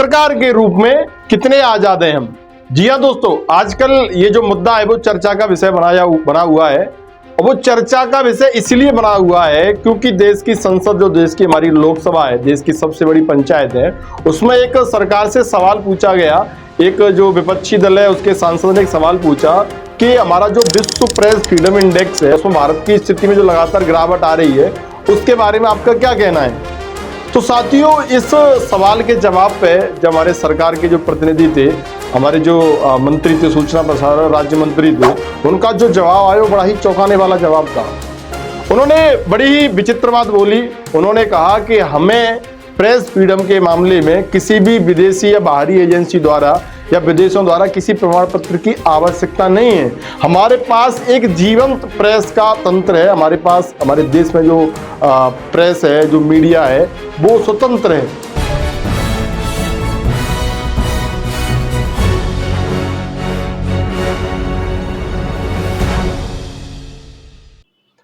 पत्रकार के रूप में कितने आजाद हैं हम। जी हाँ दोस्तों, आजकल ये जो मुद्दा है वो चर्चा का विषय बना हुआ है। और वो चर्चा का विषय इसलिए बना हुआ है क्योंकि देश की संसद, जो देश की हमारी लोकसभा है, देश की सबसे बड़ी पंचायत है, उसमें एक सरकार से सवाल पूछा गया। एक जो विपक्षी दल है उसके सांसद ने एक सवाल पूछा कि हमारा जो विश्व प्रेस फ्रीडम इंडेक्स है उसमें भारत की स्थिति में जो लगातार गिरावट आ रही है उसके बारे में आपका क्या कहना है। तो साथियों, इस सवाल के जवाब पे जब हमारे सरकार के जो प्रतिनिधि थे, हमारे जो मंत्री थे, सूचना प्रसारण राज्य मंत्री थे, उनका जो जवाब आया वो बड़ा ही चौंकाने वाला जवाब था। उन्होंने बड़ी ही विचित्र बात बोली। उन्होंने कहा कि हमें प्रेस फ्रीडम के मामले में किसी भी विदेशी या बाहरी एजेंसी द्वारा या विदेशों द्वारा किसी प्रमाण पत्र की आवश्यकता नहीं है। हमारे पास एक जीवंत प्रेस का तंत्र है। हमारे पास, हमारे देश में जो प्रेस है, जो मीडिया है, वो स्वतंत्र है।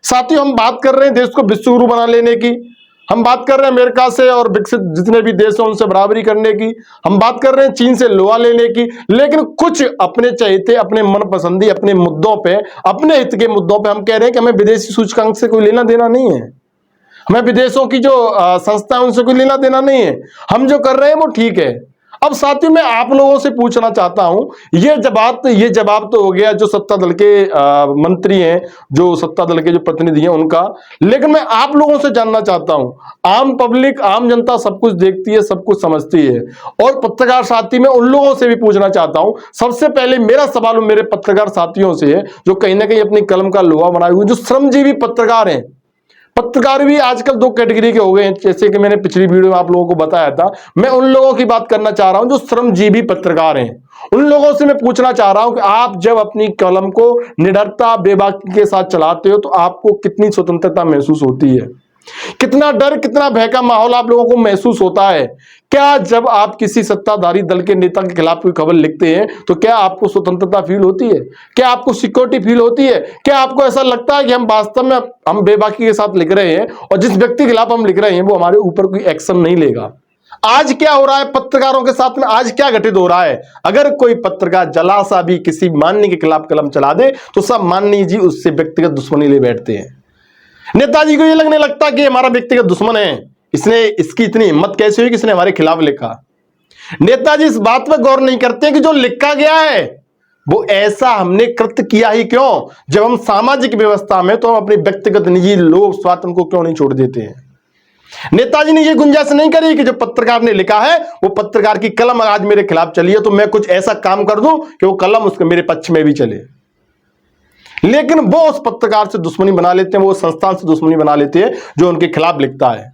साथियों, हम बात कर रहे हैं देश को विश्व गुरु बना लेने की, हम बात कर रहे हैं अमेरिका से और विकसित जितने भी देश हैं उनसे बराबरी करने की, हम बात कर रहे हैं चीन से लोहा लेने की, लेकिन कुछ अपने चहेते, अपने मनपसंदी, अपने मुद्दों पे, अपने हित के मुद्दों पे हम कह रहे हैं कि हमें विदेशी सूचकांक से कोई लेना देना नहीं है, हमें विदेशों की जो संस्था है उनसे कोई लेना देना नहीं है, हम जो कर रहे हैं वो ठीक है। अब साथियों, मैं आप लोगों से पूछना चाहता हूं, ये जवाब तो हो गया जो सत्ता दल के मंत्री हैं, जो सत्ता दल के जो प्रतिनिधि हैं उनका, लेकिन मैं आप लोगों से जानना चाहता हूं, आम पब्लिक, आम जनता सब कुछ देखती है, सब कुछ समझती है, और पत्रकार साथी मैं उन लोगों से भी पूछना चाहता हूं। सबसे पहले मेरा सवाल मेरे पत्रकार साथियों से है जो कहीं ना कहीं अपनी कलम का लोहा बनाए हुए, जो श्रमजीवी पत्रकार हैं। पत्रकार भी आजकल दो कैटेगरी के हो गए हैं, जैसे कि मैंने पिछली वीडियो में आप लोगों को बताया था। मैं उन लोगों की बात करना चाह रहा हूं जो श्रमजीवी पत्रकार हैं। उन लोगों से मैं पूछना चाह रहा हूं कि आप जब अपनी कलम को निडरता, बेबाकी के साथ चलाते हो तो आपको कितनी स्वतंत्रता महसूस होती है, कितना डर, कितना भय का माहौल आप लोगों को महसूस होता है। क्या जब आप किसी सत्ताधारी दल के नेता के खिलाफ कोई खबर लिखते हैं तो क्या आपको स्वतंत्रता फील होती है? क्या आपको सिक्योरिटी फील होती है? क्या आपको ऐसा लगता है कि हम वास्तव में हम बेबाकी के साथ लिख रहे हैं और जिस व्यक्ति के खिलाफ हम लिख रहे हैं वो हमारे ऊपर कोई एक्शन नहीं लेगा? आज क्या हो रहा है पत्रकारों के साथ में? आज क्या घटित हो रहा है? अगर कोई पत्रकार जला सा भी किसी माननीय के खिलाफ कलम चला दे तो सब माननीय जी उससे व्यक्तिगत दुश्मनी ले बैठते हैं। नेताजी को ये लगने लगता कि हमारा व्यक्तिगत दुश्मन है, इसकी इतनी हिम्मत कैसे हुई कि इसने हमारे खिलाफ लिखा। नेताजी इस बात पर गौर नहीं करते कि जो लिखा गया है वो ऐसा हमने कृत्य किया ही क्यों? जब हम सामाजिक व्यवस्था में, तो हम अपने व्यक्तिगत निजी लोभ स्वार्थ को क्यों नहीं छोड़ देते हैं? नेताजी ने ये गुंजाइश नहीं करी कि जो पत्रकार ने लिखा है, वो पत्रकार की कलम आज मेरे खिलाफ चली है तो मैं कुछ ऐसा काम कर दूं कि वो कलम उसके मेरे पक्ष में भी चले। लेकिन वो उस पत्रकार से दुश्मनी बना लेते हैं, वो संस्थान से दुश्मनी बना लेते हैं जो उनके खिलाफ लिखता है।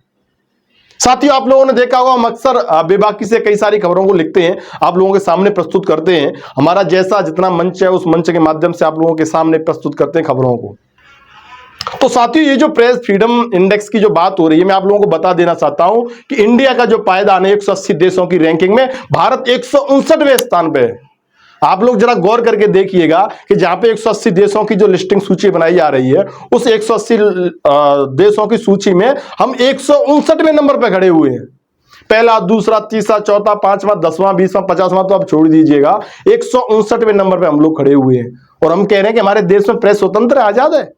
साथियों, आप लोगों ने देखा होगा, हम अक्सर बेबाकी से कई सारी खबरों को लिखते हैं, आप लोगों के सामने प्रस्तुत करते हैं। हमारा जैसा जितना मंच है उस मंच के माध्यम से आप लोगों के सामने प्रस्तुत करते हैं खबरों को। तो साथियों, ये जो प्रेस फ्रीडम इंडेक्स की जो बात हो रही है, मैं आप लोगों को बता देना चाहता हूं कि इंडिया का जो पायदान है 180 देशों की रैंकिंग में भारत 159वें स्थान पे है। आप लोग जरा गौर करके देखिएगा कि जहां पे 180 देशों की जो लिस्टिंग सूची बनाई जा रही है, उस 180 देशों की सूची में हम 159वें नंबर पे खड़े हुए हैं। पहला, दूसरा, तीसरा, चौथा, पांचवा, 10वां, 20वां, 50वां तो आप छोड़ दीजिएगा, 159वें नंबर पे हम लोग खड़े हुए हैं और हम कह रहे हैं कि हमारे देश में प्रेस स्वतंत्र है, आजाद है।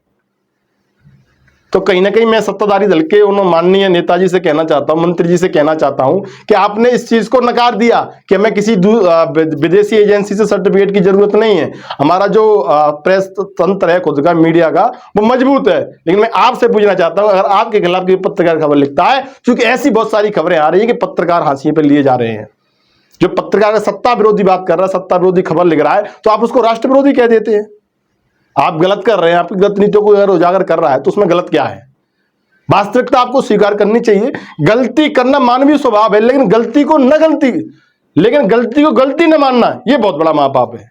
तो कहीं ना कहीं मैं सत्ताधारी दल के उन माननीय नेताजी से कहना चाहता हूं, मंत्री जी से कहना चाहता हूं कि आपने इस चीज को नकार दिया कि हमें किसी विदेशी एजेंसी से सर्टिफिकेट की जरूरत नहीं है। हमारा जो प्रेस तंत्र है खुद का, मीडिया का, वो मजबूत है। लेकिन मैं आपसे पूछना चाहता हूं, अगर आपके खिलाफ कोई पत्रकार खबर लिखता है, क्योंकि ऐसी बहुत सारी खबरें आ रही है कि पत्रकार हाशिए पर लिए जा रहे हैं, जो पत्रकार सत्ता विरोधी बात कर रहा है, सत्ता विरोधी खबर लिख रहा है, तो आप उसको राष्ट्र विरोधी कह देते हैं। आप गलत कर रहे हैं, आपकी गलत नीतियों को अगर उजागर कर रहा है तो उसमें गलत क्या है? वास्तविकता आपको स्वीकार करनी चाहिए। गलती करना मानवीय स्वभाव है, लेकिन गलती को गलती न मानना, यह बहुत बड़ा महापाप है।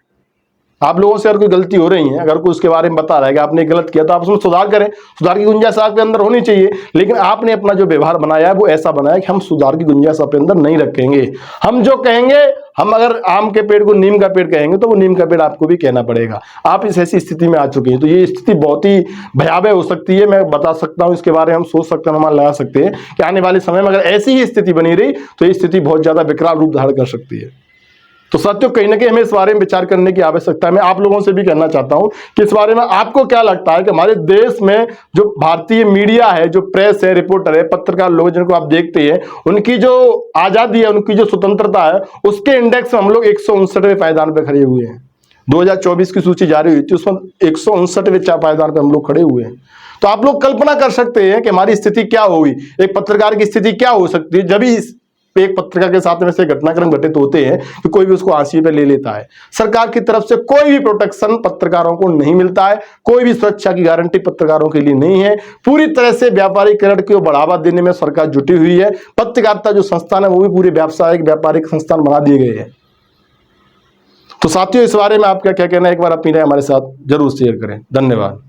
आप लोगों से अगर कोई गलती हो रही है, अगर कोई उसके बारे में बता रहा है कि आपने गलत किया, तो आप उसमें सुधार करें। सुधार की गुंजाइश आपके अंदर होनी चाहिए। लेकिन आपने अपना जो व्यवहार बनाया है वो ऐसा बनाया कि हम सुधार की गुंजाइश अपने अंदर नहीं रखेंगे। हम जो कहेंगे, हम अगर आम के पेड़ को नीम का पेड़ कहेंगे तो वो नीम का पेड़ आपको भी कहना पड़ेगा। आप इस ऐसी स्थिति में आ चुके हैं। तो ये स्थिति बहुत ही भयावह हो सकती है। मैं बता सकता हूं, इसके बारे में हम सोच सकते हैं, अनुमान लगा सकते हैं कि आने वाले समय में अगर ऐसी ही स्थिति बनी रही तो ये स्थिति बहुत ज्यादा विकराल रूप धारण कर सकती है। तो साथियों, कहीं ना कहीं हमें इस बारे में विचार करने की आवश्यकता है। मैं आप लोगों से भी कहना चाहता हूं कि इस बारे में आपको क्या लगता है कि हमारे देश में जो भारतीय मीडिया है, जो प्रेस है, रिपोर्टर है, पत्रकार लोग जिनको आप देखते हैं, उनकी जो आजादी है, उनकी जो स्वतंत्रता है, उसके इंडेक्स में हम लोग 159वें पायदान पर खड़े हुए हैं। 2024 की सूची जारी हुई थी, उसमें 159वें पायदान पर हम लोग खड़े हुए हैं। तो आप लोग कल्पना कर सकते हैं कि हमारी स्थिति क्या होगी, एक पत्रकार की स्थिति क्या हो सकती है जब भी एक पत्रकार के साथ में से घटनाक्रम घटित होते हैं कि कोई भी उसको आंसी पे ले लेता है। सरकार की तरफ से कोई भी प्रोटेक्शन पत्रकारों को नहीं मिलता है, कोई भी सुरक्षा की गारंटी पत्रकारों के लिए नहीं है। पूरी तरह से व्यापारीकरण को बढ़ावा देने में सरकार जुटी हुई है। पत्रकारिता जो संस्थान है वो भी पूरे व्यावसायिक व्यापारिक संस्थान बना दिए गए हैं। तो साथियों, इस बारे में आपका क्या कहना है, एक बार अपनी राय हमारे साथ जरूर शेयर करें। धन्यवाद।